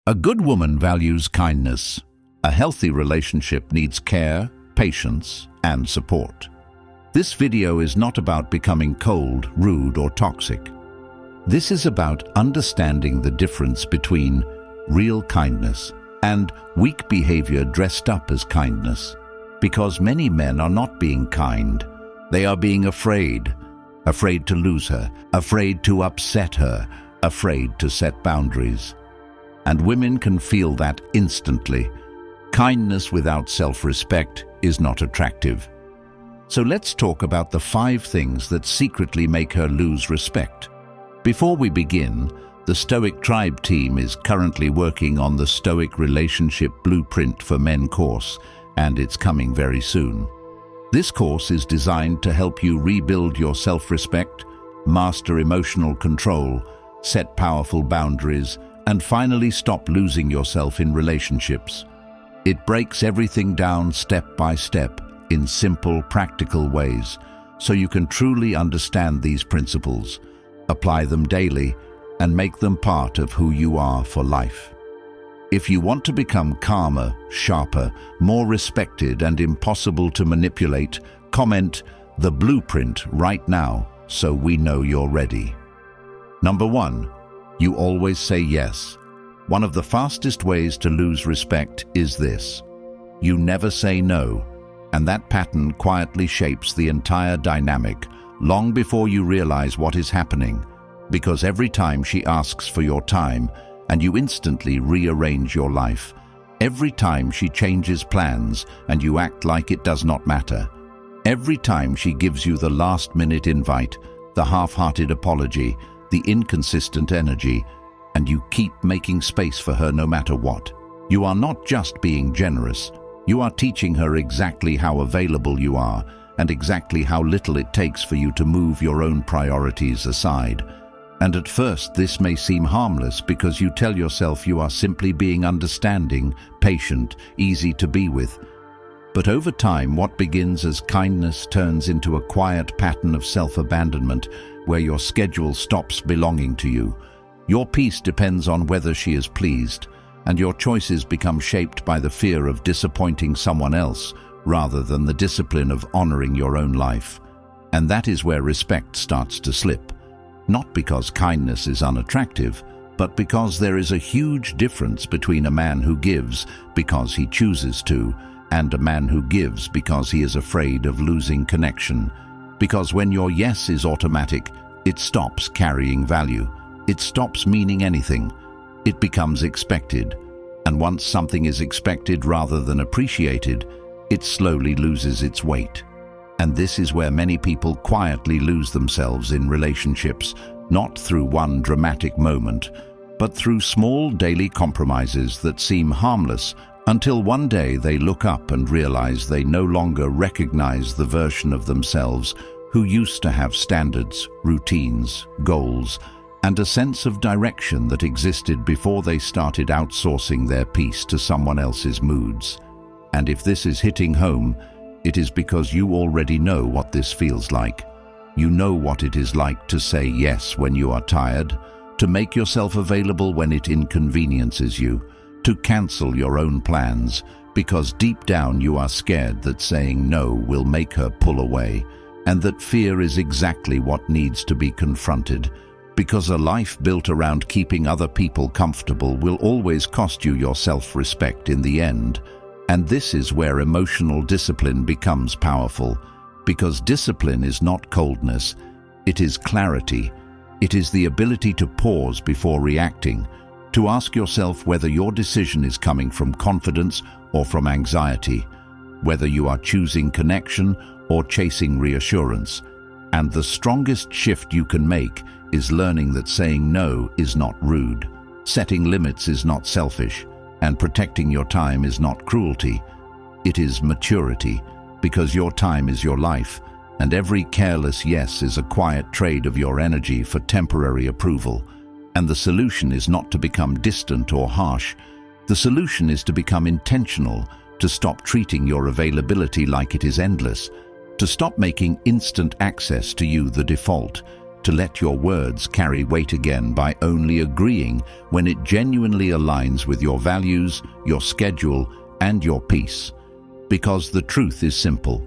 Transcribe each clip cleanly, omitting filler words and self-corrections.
A good woman values kindness. A healthy relationship needs care, patience, and support. This video is not about becoming cold, rude, or toxic. This is about understanding the difference between real kindness and weak behavior dressed up as kindness. Because many men are not being kind. They are being afraid. Afraid to lose her, afraid to upset her, afraid to set boundaries. And women can feel that instantly. Kindness without self-respect is not attractive. So let's talk about the 5 things that secretly make her lose respect. Before we begin, the Stoic Tribe team is currently working on the Stoic Relationship Blueprint for Men course, and it's coming very soon. This course is designed to help you rebuild your self-respect, master emotional control, set powerful boundaries, and finally stop losing yourself in relationships. It breaks everything down step by step in simple, practical ways, so you can truly understand these principles, apply them daily, and make them part of who you are for life. If you want to become calmer, sharper, more respected, and impossible to manipulate, comment "The Blueprint" right now so we know you're ready. Number 1. You always say yes. One of the fastest ways to lose respect is this. You never say no, and that pattern quietly shapes the entire dynamic long before you realize what is happening, because every time she asks for your time, and you instantly rearrange your life. Every time she changes plans and you act like it does not matter. Every time she gives you the last-minute invite, the half-hearted apology, the inconsistent energy, and you keep making space for her no matter what. You are not just being generous, you are teaching her exactly how available you are and exactly how little it takes for you to move your own priorities aside. And at first this may seem harmless because you tell yourself you are simply being understanding, patient, easy to be with. But over time, what begins as kindness turns into a quiet pattern of self-abandonment where your schedule stops belonging to you. Your peace depends on whether she is pleased, and your choices become shaped by the fear of disappointing someone else rather than the discipline of honoring your own life. And that is where respect starts to slip. Not because kindness is unattractive, but because there is a huge difference between a man who gives because he chooses to, and a man who gives because he is afraid of losing connection. Because when your yes is automatic, it stops carrying value. It stops meaning anything. It becomes expected. And once something is expected rather than appreciated, it slowly loses its weight. And this is where many people quietly lose themselves in relationships, not through one dramatic moment, but through small daily compromises that seem harmless until one day they look up and realize they no longer recognize the version of themselves who used to have standards, routines, goals, and a sense of direction that existed before they started outsourcing their peace to someone else's moods. And if this is hitting home, it is because you already know what this feels like. You know what it is like to say yes when you are tired, to make yourself available when it inconveniences you, to cancel your own plans, because deep down you are scared that saying no will make her pull away, and that fear is exactly what needs to be confronted, because a life built around keeping other people comfortable will always cost you your self-respect in the end. And this is where emotional discipline becomes powerful, because discipline is not coldness, it is clarity. It is the ability to pause before reacting, to ask yourself whether your decision is coming from confidence or from anxiety, whether you are choosing connection or chasing reassurance. And the strongest shift you can make is learning that saying no is not rude, setting limits is not selfish, and protecting your time is not cruelty. It is maturity, because your time is your life, and every careless yes is a quiet trade of your energy for temporary approval. And the solution is not to become distant or harsh. The solution is to become intentional, to stop treating your availability like it is endless, to stop making instant access to you the default, to let your words carry weight again by only agreeing when it genuinely aligns with your values, your schedule, and your peace. Because the truth is simple.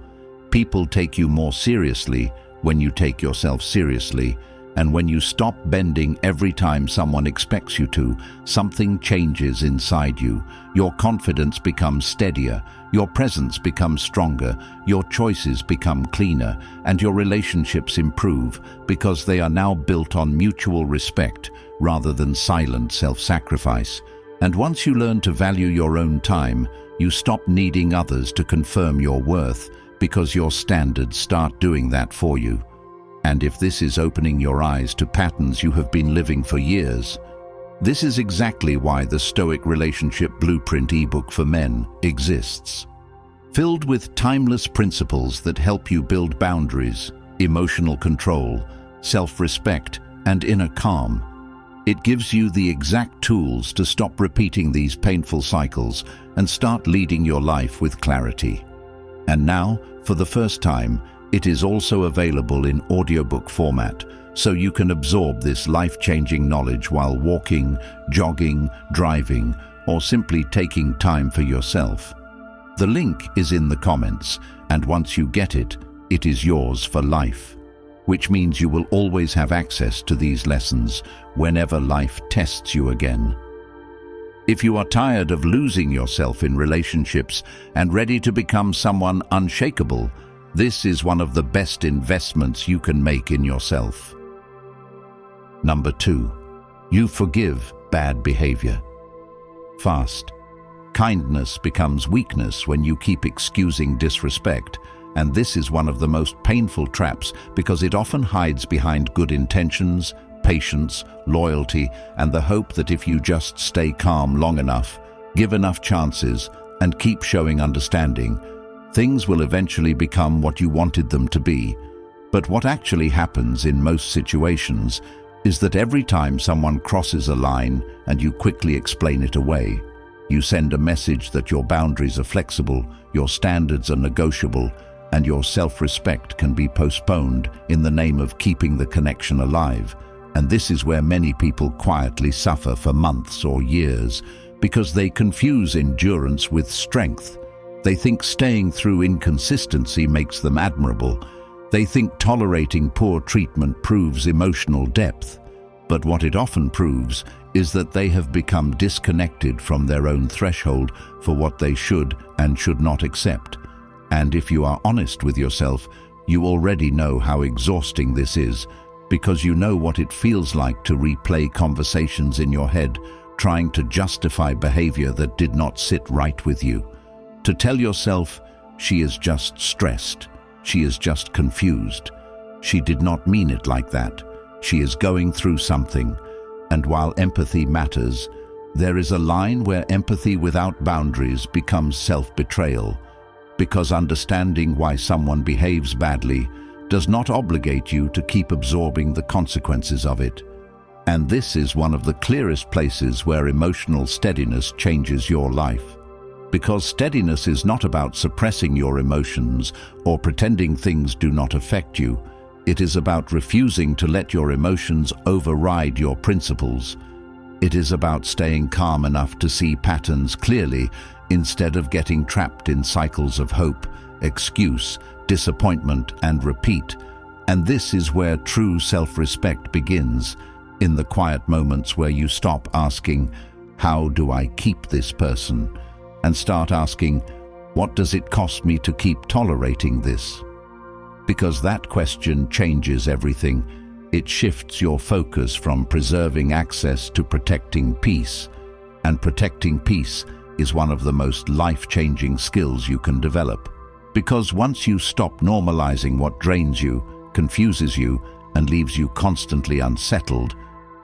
People take you more seriously when you take yourself seriously, and when you stop bending every time someone expects you to, something changes inside you. Your confidence becomes steadier, your presence becomes stronger, your choices become cleaner, and your relationships improve because they are now built on mutual respect rather than silent self-sacrifice. And once you learn to value your own time, you stop needing others to confirm your worth because your standards start doing that for you. And if this is opening your eyes to patterns you have been living for years, this is exactly why the Stoic Relationship Blueprint ebook for men exists. Filled with timeless principles that help you build boundaries, emotional control, self-respect, and inner calm, it gives you the exact tools to stop repeating these painful cycles and start leading your life with clarity. And now, for the first time, it is also available in audiobook format, so you can absorb this life-changing knowledge while walking, jogging, driving, or simply taking time for yourself. The link is in the comments, and once you get it, it is yours for life, which means you will always have access to these lessons whenever life tests you again. If you are tired of losing yourself in relationships and ready to become someone unshakable, this is one of the best investments you can make in yourself. Number 2, you forgive bad behavior. Fast. Kindness becomes weakness when you keep excusing disrespect, and this is one of the most painful traps because it often hides behind good intentions, patience, loyalty, and the hope that if you just stay calm long enough, give enough chances, and keep showing understanding, things will eventually become what you wanted them to be. But what actually happens in most situations is that every time someone crosses a line and you quickly explain it away, you send a message that your boundaries are flexible, your standards are negotiable, and your self-respect can be postponed in the name of keeping the connection alive. And this is where many people quietly suffer for months or years because they confuse endurance with strength. They think staying through inconsistency makes them admirable. They think tolerating poor treatment proves emotional depth. But what it often proves is that they have become disconnected from their own threshold for what they should and should not accept. And if you are honest with yourself, you already know how exhausting this is, because you know what it feels like to replay conversations in your head, trying to justify behavior that did not sit right with you. To tell yourself, she is just stressed, she is just confused, she did not mean it like that, she is going through something. And while empathy matters, there is a line where empathy without boundaries becomes self-betrayal, because understanding why someone behaves badly does not obligate you to keep absorbing the consequences of it. And this is one of the clearest places where emotional steadiness changes your life. Because steadiness is not about suppressing your emotions or pretending things do not affect you. It is about refusing to let your emotions override your principles. It is about staying calm enough to see patterns clearly instead of getting trapped in cycles of hope, excuse, disappointment, and repeat. And this is where true self-respect begins, in the quiet moments where you stop asking, "How do I keep this person?" and start asking, "What does it cost me to keep tolerating this?" Because that question changes everything. It shifts your focus from preserving access to protecting peace. And protecting peace is one of the most life-changing skills you can develop. Because once you stop normalizing what drains you, confuses you, and leaves you constantly unsettled,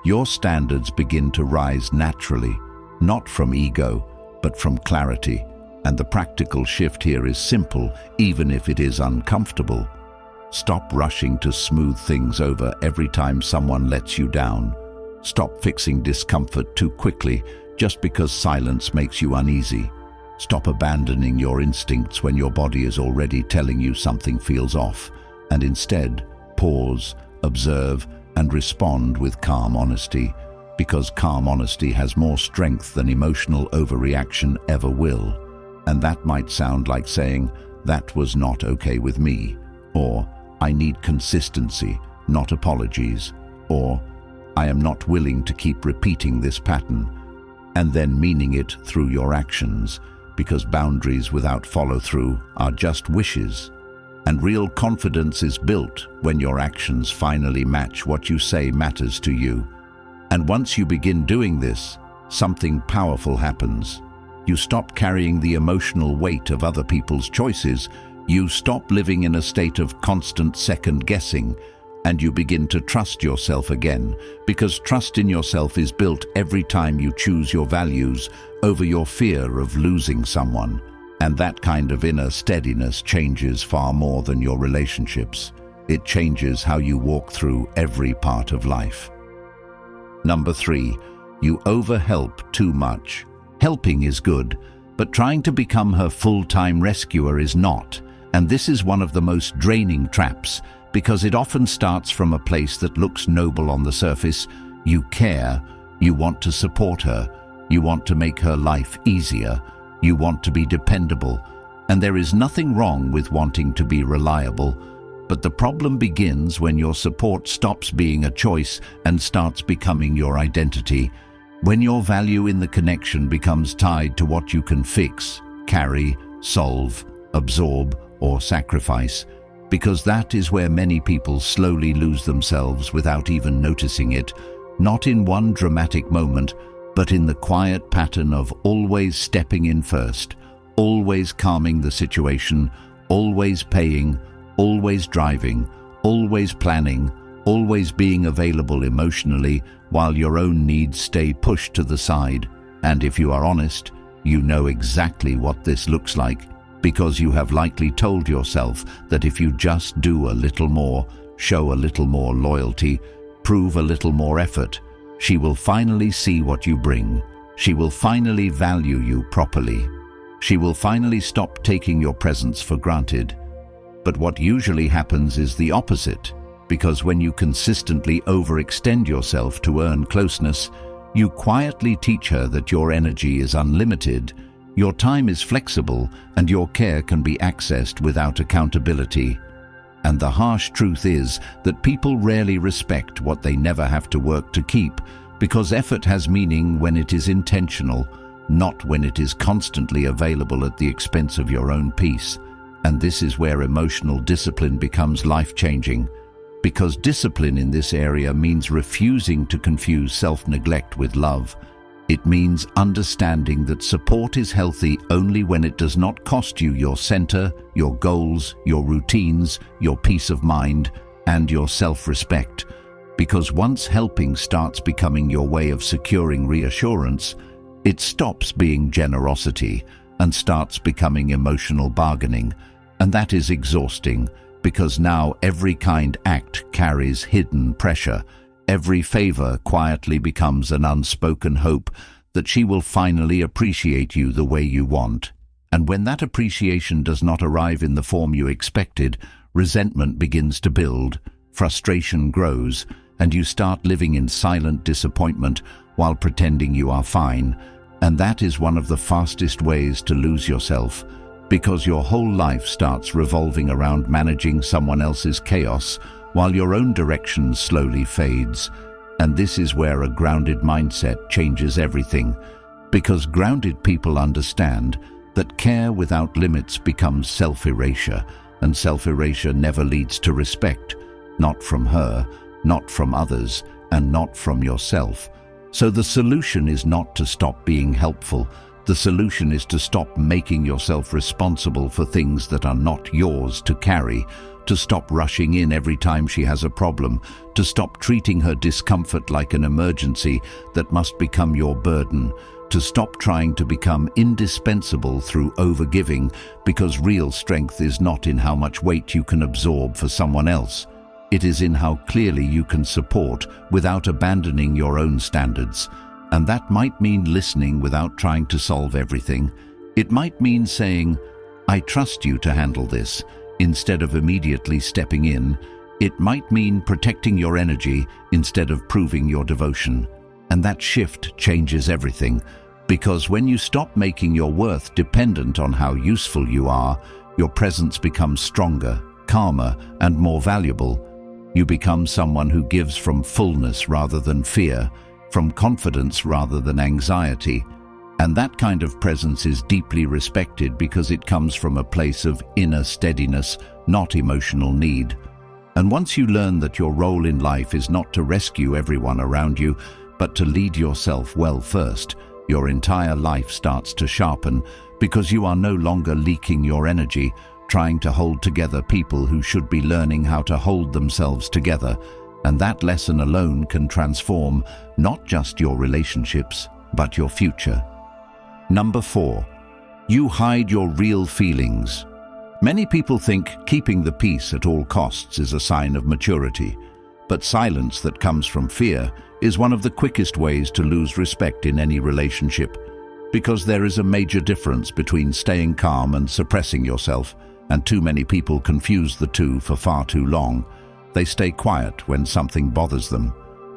your standards begin to rise naturally, not from ego, but from clarity. And the practical shift here is simple, even if it is uncomfortable. Stop rushing to smooth things over every time someone lets you down. Stop fixing discomfort too quickly just because silence makes you uneasy. Stop abandoning your instincts when your body is already telling you something feels off, and instead, pause, observe, and respond with calm honesty, because calm honesty has more strength than emotional overreaction ever will. And that might sound like saying, "That was not okay with me," or "I need consistency, not apologies," or "I am not willing to keep repeating this pattern," and then meaning it through your actions, because boundaries without follow-through are just wishes. And real confidence is built when your actions finally match what you say matters to you. And once you begin doing this, something powerful happens. You stop carrying the emotional weight of other people's choices, you stop living in a state of constant second-guessing, and you begin to trust yourself again, because trust in yourself is built every time you choose your values over your fear of losing someone. And that kind of inner steadiness changes far more than your relationships. It changes how you walk through every part of life. Number 3, you overhelp too much. Helping is good, but trying to become her full-time rescuer is not. And this is one of the most draining traps, because it often starts from a place that looks noble on the surface. You care, you want to support her, you want to make her life easier, you want to be dependable, and there is nothing wrong with wanting to be reliable. But the problem begins when your support stops being a choice and starts becoming your identity, when your value in the connection becomes tied to what you can fix, carry, solve, absorb, or sacrifice, because that is where many people slowly lose themselves without even noticing it, not in one dramatic moment, but in the quiet pattern of always stepping in first, always calming the situation, always paying, always driving, always planning, always being available emotionally, while your own needs stay pushed to the side. And if you are honest, you know exactly what this looks like, because you have likely told yourself that if you just do a little more, show a little more loyalty, prove a little more effort, she will finally see what you bring. She will finally value you properly. She will finally stop taking your presence for granted. But what usually happens is the opposite, because when you consistently overextend yourself to earn closeness, you quietly teach her that your energy is unlimited, your time is flexible, and your care can be accessed without accountability. And the harsh truth is that people rarely respect what they never have to work to keep, because effort has meaning when it is intentional, not when it is constantly available at the expense of your own peace. And this is where emotional discipline becomes life-changing, because discipline in this area means refusing to confuse self-neglect with love. It means understanding that support is healthy only when it does not cost you your center, your goals, your routines, your peace of mind, and your self-respect. Because once helping starts becoming your way of securing reassurance, it stops being generosity and starts becoming emotional bargaining. And that is exhausting, because now every kind act carries hidden pressure. Every favor quietly becomes an unspoken hope that she will finally appreciate you the way you want. And when that appreciation does not arrive in the form you expected, resentment begins to build, frustration grows, and you start living in silent disappointment while pretending you are fine. And that is one of the fastest ways to lose yourself, because your whole life starts revolving around managing someone else's chaos while your own direction slowly fades. And this is where a grounded mindset changes everything, because grounded people understand that care without limits becomes self-erasure, and self-erasure never leads to respect, not from her, not from others, and not from yourself. So the solution is not to stop being helpful. The solution is to stop making yourself responsible for things that are not yours to carry, to stop rushing in every time she has a problem, to stop treating her discomfort like an emergency that must become your burden, to stop trying to become indispensable through overgiving, because real strength is not in how much weight you can absorb for someone else. It is in how clearly you can support without abandoning your own standards. And that might mean listening without trying to solve everything. It might mean saying, "I trust you to handle this," instead of immediately stepping in. It might mean protecting your energy instead of proving your devotion. And that shift changes everything, because when you stop making your worth dependent on how useful you are, your presence becomes stronger, calmer, and more valuable. You become someone who gives from fullness rather than fear, from confidence rather than anxiety. And that kind of presence is deeply respected because it comes from a place of inner steadiness, not emotional need. And once you learn that your role in life is not to rescue everyone around you, but to lead yourself well first, your entire life starts to sharpen because you are no longer leaking your energy, trying to hold together people who should be learning how to hold themselves together. And that lesson alone can transform not just your relationships, but your future. Number 4, you hide your real feelings. Many people think keeping the peace at all costs is a sign of maturity, but silence that comes from fear is one of the quickest ways to lose respect in any relationship, because there is a major difference between staying calm and suppressing yourself, and too many people confuse the two for far too long. They stay quiet when something bothers them.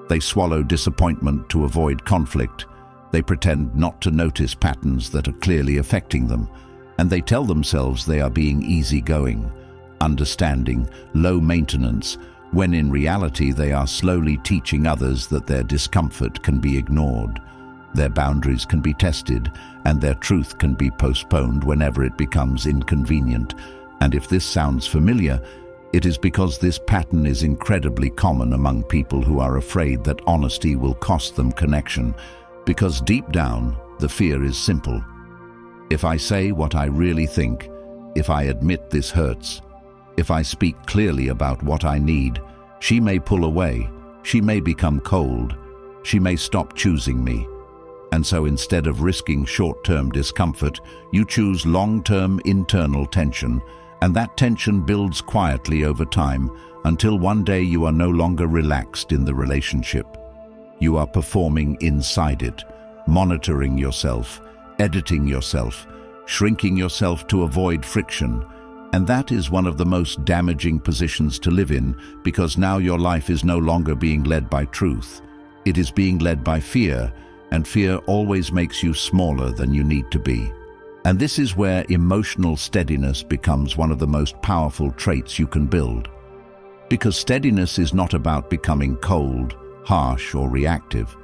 They swallow disappointment to avoid conflict. They pretend not to notice patterns that are clearly affecting them, and they tell themselves they are being easygoing, understanding, low maintenance, when in reality they are slowly teaching others that their discomfort can be ignored, their boundaries can be tested, and their truth can be postponed whenever it becomes inconvenient. And if this sounds familiar, it is because this pattern is incredibly common among people who are afraid that honesty will cost them connection, because deep down, the fear is simple. If I say what I really think, if I admit this hurts, if I speak clearly about what I need, she may pull away, she may become cold, she may stop choosing me. And so instead of risking short-term discomfort, you choose long-term internal tension, and that tension builds quietly over time until one day you are no longer relaxed in the relationship. You are performing inside it, monitoring yourself, editing yourself, shrinking yourself to avoid friction. And that is one of the most damaging positions to live in, because now your life is no longer being led by truth. It is being led by fear, and fear always makes you smaller than you need to be. And this is where emotional steadiness becomes one of the most powerful traits you can build. Because steadiness is not about becoming cold, harsh, or reactive.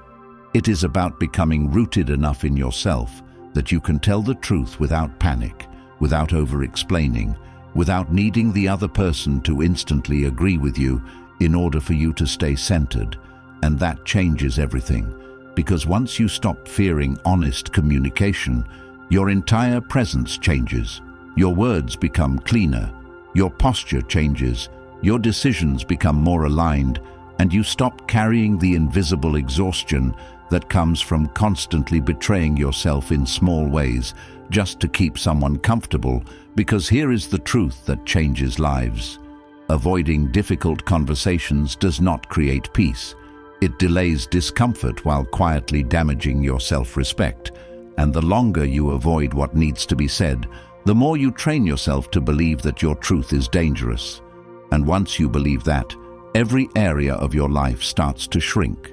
It is about becoming rooted enough in yourself that you can tell the truth without panic, without over-explaining, without needing the other person to instantly agree with you in order for you to stay centered. And that changes everything, because once you stop fearing honest communication, your entire presence changes. Your words become cleaner, your posture changes, your decisions become more aligned, and you stop carrying the invisible exhaustion that comes from constantly betraying yourself in small ways just to keep someone comfortable, because here is the truth that changes lives. Avoiding difficult conversations does not create peace. It delays discomfort while quietly damaging your self-respect. And the longer you avoid what needs to be said, the more you train yourself to believe that your truth is dangerous. And once you believe that, every area of your life starts to shrink.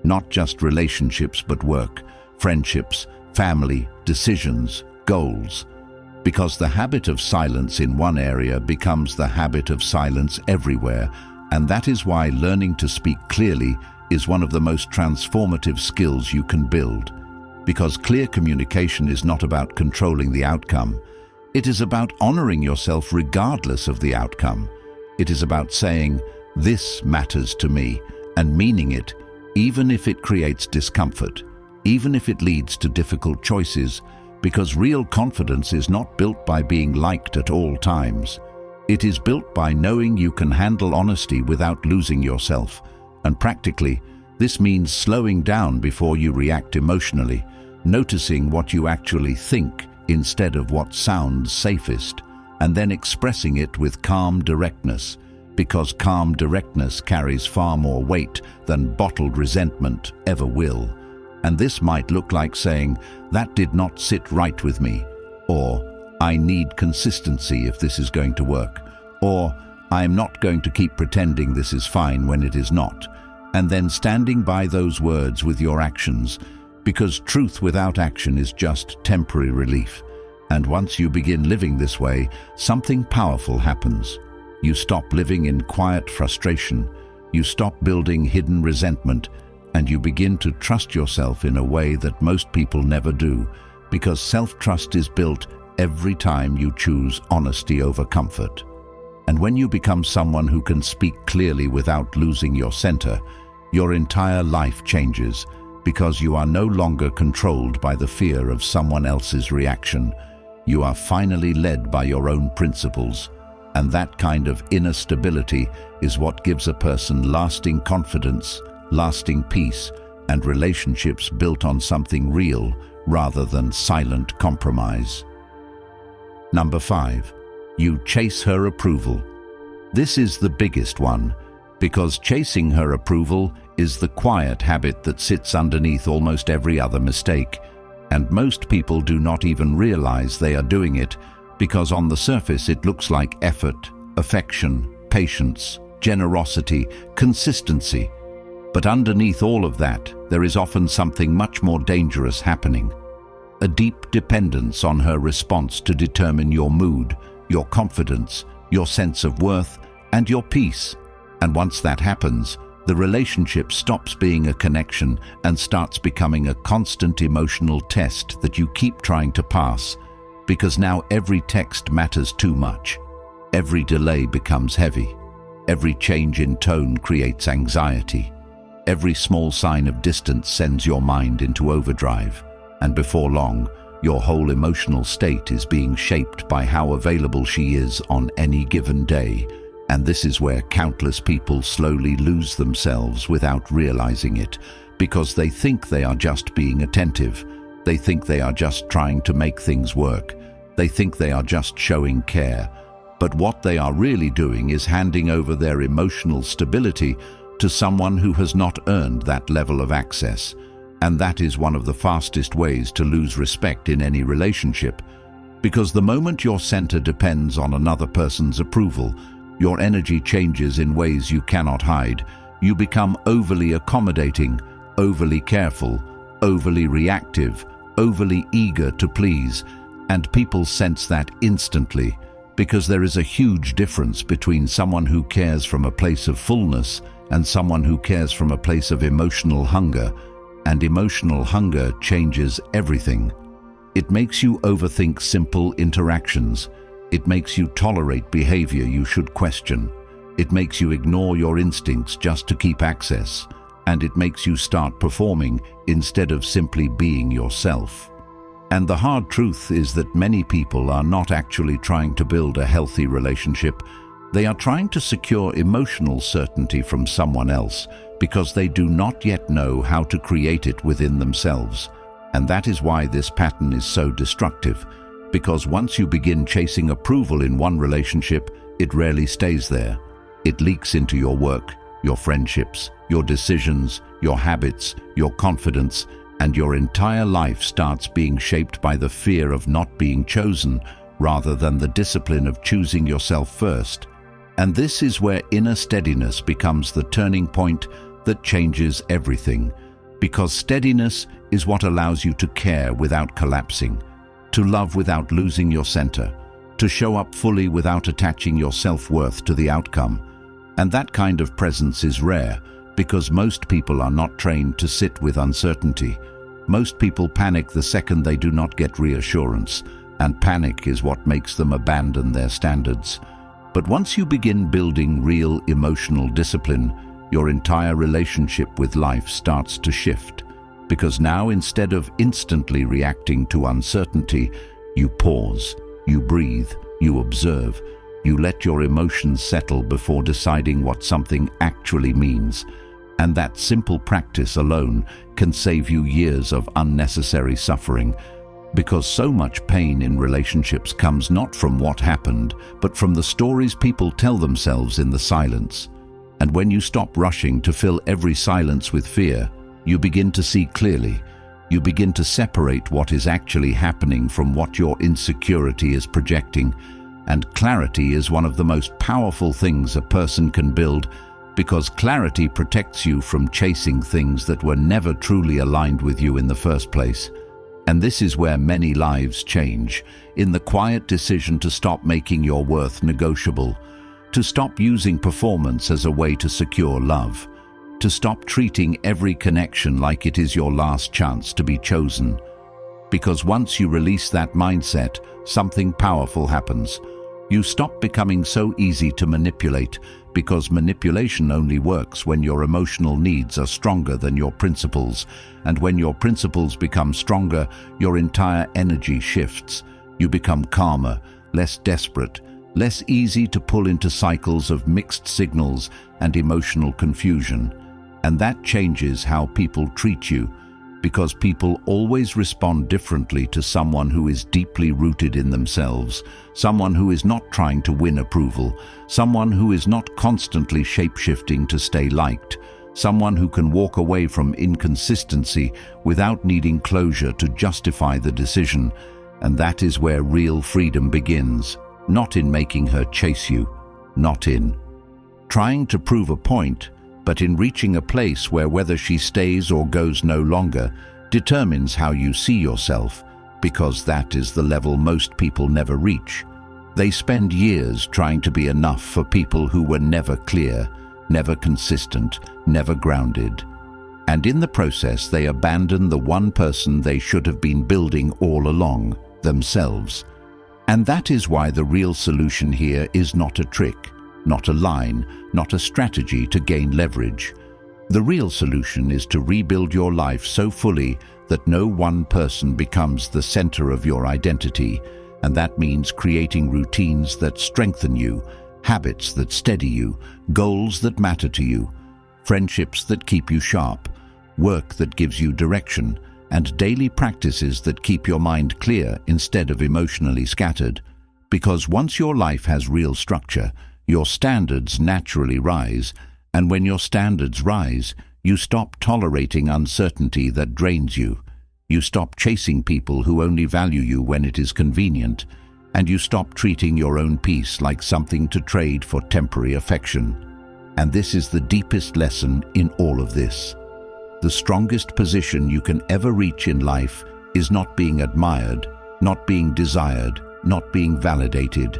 Not just relationships, but work, friendships, family, decisions, goals. Because the habit of silence in one area becomes the habit of silence everywhere, and that is why learning to speak clearly is one of the most transformative skills you can build. Because clear communication is not about controlling the outcome. It is about honoring yourself regardless of the outcome. It is about saying, "This matters to me," and meaning it, even if it creates discomfort, even if it leads to difficult choices, because real confidence is not built by being liked at all times. It is built by knowing you can handle honesty without losing yourself. And practically, this means slowing down before you react emotionally, noticing what you actually think instead of what sounds safest, and then expressing it with calm directness, because calm directness carries far more weight than bottled resentment ever will. And this might look like saying, "That did not sit right with me," or "I need consistency if this is going to work," or I am not going to keep pretending this is fine when it is not, and then standing by those words with your actions, because truth without action is just temporary relief. And once you begin living this way, something powerful happens. You stop living in quiet frustration, you stop building hidden resentment, and you begin to trust yourself in a way that most people never do, because self-trust is built every time you choose honesty over comfort. And when you become someone who can speak clearly without losing your center, your entire life changes, because you are no longer controlled by the fear of someone else's reaction. You are finally led by your own principles, and that kind of inner stability is what gives a person lasting confidence, lasting peace, and relationships built on something real rather than silent compromise. Number 5. You chase her approval. This is the biggest one, because chasing her approval is the quiet habit that sits underneath almost every other mistake, and most people do not even realize they are doing it, because on the surface it looks like effort, affection, patience, generosity, consistency. But underneath all of that, there is often something much more dangerous happening. A deep dependence on her response to determine your mood, your confidence, your sense of worth, and your peace. And once that happens, the relationship stops being a connection and starts becoming a constant emotional test that you keep trying to pass, because now every text matters too much. Every delay becomes heavy. Every change in tone creates anxiety. Every small sign of distance sends your mind into overdrive, and before long, your whole emotional state is being shaped by how available she is on any given day. And this is where countless people slowly lose themselves without realizing it, because they think they are just being attentive. They think they are just trying to make things work. They think they are just showing care. But what they are really doing is handing over their emotional stability to someone who has not earned that level of access. And that is one of the fastest ways to lose respect in any relationship, because the moment your center depends on another person's approval, your energy changes in ways you cannot hide. You become overly accommodating, overly careful, overly reactive, overly eager to please, and people sense that instantly, because there is a huge difference between someone who cares from a place of fullness and someone who cares from a place of emotional hunger, and emotional hunger changes everything. It makes you overthink simple interactions. It makes you tolerate behavior you should question. It makes you ignore your instincts just to keep access. And it makes you start performing instead of simply being yourself. And the hard truth is that many people are not actually trying to build a healthy relationship. They are trying to secure emotional certainty from someone else because they do not yet know how to create it within themselves. And that is why this pattern is so destructive. Because once you begin chasing approval in one relationship, it rarely stays there. It leaks into your work, your friendships, your decisions, your habits, your confidence, and your entire life starts being shaped by the fear of not being chosen rather than the discipline of choosing yourself first. And this is where inner steadiness becomes the turning point that changes everything. Because steadiness is what allows you to care without collapsing, to love without losing your center, to show up fully without attaching your self-worth to the outcome. And that kind of presence is rare, because most people are not trained to sit with uncertainty. Most people panic the second they do not get reassurance, and panic is what makes them abandon their standards. But once you begin building real emotional discipline, your entire relationship with life starts to shift. Because now, instead of instantly reacting to uncertainty, you pause, you breathe, you observe, you let your emotions settle before deciding what something actually means. And that simple practice alone can save you years of unnecessary suffering, because so much pain in relationships comes not from what happened, but from the stories people tell themselves in the silence. And when you stop rushing to fill every silence with fear, you begin to see clearly. You begin to separate what is actually happening from what your insecurity is projecting. And clarity is one of the most powerful things a person can build, because clarity protects you from chasing things that were never truly aligned with you in the first place. And this is where many lives change, in the quiet decision to stop making your worth negotiable, to stop using performance as a way to secure love, to stop treating every connection like it is your last chance to be chosen. Because once you release that mindset, something powerful happens. You stop becoming so easy to manipulate, because manipulation only works when your emotional needs are stronger than your principles, and when your principles become stronger, your entire energy shifts. You become calmer, less desperate, less easy to pull into cycles of mixed signals and emotional confusion. And that changes how people treat you, because people always respond differently to someone who is deeply rooted in themselves, someone who is not trying to win approval, someone who is not constantly shape-shifting to stay liked, someone who can walk away from inconsistency without needing closure to justify the decision. And that is where real freedom begins, not in making her chase you, not in trying to prove a point, but in reaching a place where whether she stays or goes no longer determines how you see yourself, because that is the level most people never reach. They spend years trying to be enough for people who were never clear, never consistent, never grounded. And in the process, they abandon the one person they should have been building all along, themselves. And that is why the real solution here is not a trick, not a line, not a strategy to gain leverage. The real solution is to rebuild your life so fully that no one person becomes the center of your identity, and that means creating routines that strengthen you, habits that steady you, goals that matter to you, friendships that keep you sharp, work that gives you direction, and daily practices that keep your mind clear instead of emotionally scattered. Because once your life has real structure, your standards naturally rise, and when your standards rise, you stop tolerating uncertainty that drains you. You stop chasing people who only value you when it is convenient, and you stop treating your own peace like something to trade for temporary affection. And this is the deepest lesson in all of this. The strongest position you can ever reach in life is not being admired, not being desired, not being validated.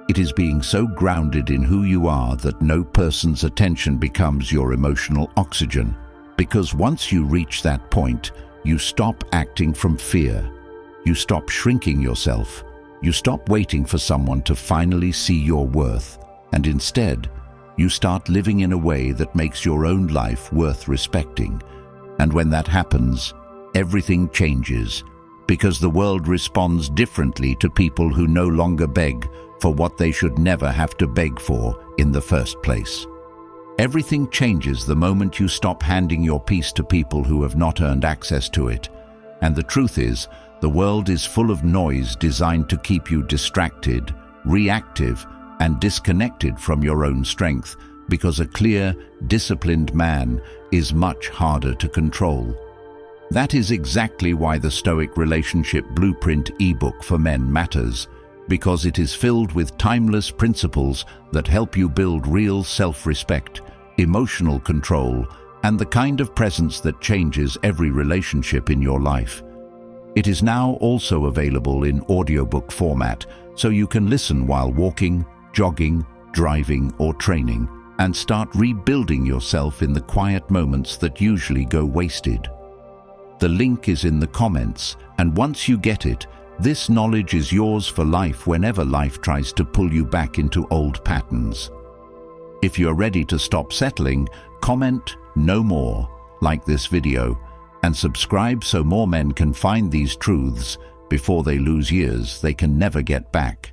It is being so grounded in who you are that no person's attention becomes your emotional oxygen. Because once you reach that point, you stop acting from fear. You stop shrinking yourself. You stop waiting for someone to finally see your worth. And instead, you start living in a way that makes your own life worth respecting. And when that happens, everything changes, because the world responds differently to people who no longer beg for what they should never have to beg for in the first place. Everything changes the moment you stop handing your peace to people who have not earned access to it. And the truth is, the world is full of noise designed to keep you distracted, reactive, and disconnected from your own strength, because a clear, disciplined man is much harder to control. That is exactly why the Stoic Relationship Blueprint ebook for men matters, because it is filled with timeless principles that help you build real self-respect, emotional control, and the kind of presence that changes every relationship in your life. It is now also available in audiobook format, so you can listen while walking, jogging, driving, or training, and start rebuilding yourself in the quiet moments that usually go wasted. The link is in the comments, and once you get it, this knowledge is yours for life whenever life tries to pull you back into old patterns. If you're ready to stop settling, comment "No more," like this video, and subscribe so more men can find these truths before they lose years they can never get back.